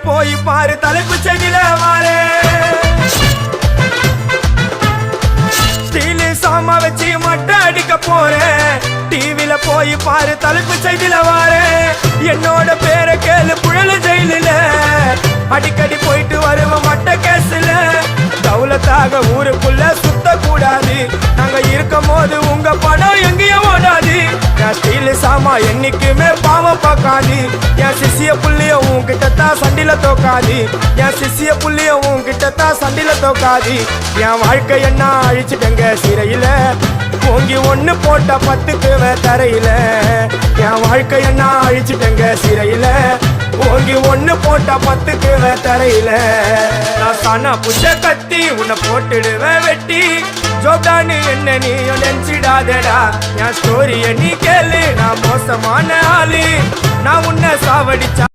போய் பாரு தலைப்பு செடியில வாரே ஸ்டீல் சாமா வச்சு மட்டை அடிக்க போறேன் டிவில போய் பாரு தலைப்பு செய்தில வாரே என்னோட பேரை கேளு புழல ஜெயிலில அடிக்கடி போயிட்டு வருவோம் மட்ட கேஸ்ல தௌலத்தாக ஊருக்குள்ள சுத்த கூடாது நாங்க இருக்கும் போது உங்க படம் எங்கேயும் ஓடாது என் ஸ்டீல் சாமா என்னைக்குமே பாவம் பார்க்காது என் சிசிய புள்ளிய உன்கிட்ட தான் சண்டில தோக்காது என் சிசிய புள்ளிய உன்கிட்ட தான் சண்டில தோக்காது என் வாழ்க்கை என்ன அழிச்சுட்டங்க சிறையில பொங்கி ஒண்ணு போட்ட 10க்கு தரையில என் வாழ்க்கை என்ன அழிச்சுட்டங்க சிறையில ஓங்கி ஒண்ணு போட்டா 10க்கு தரையில நான் தானா புஷ கத்தி உன்னை போட்டுடுவேன் வெட்டி ஜோப்டான்னு என்ன நீ நினைச்சிடாதடா என் ஸ்டோரிய நீ கேளு நான் மோசமான ஆளு நான் உன்னை சாவடிச்சா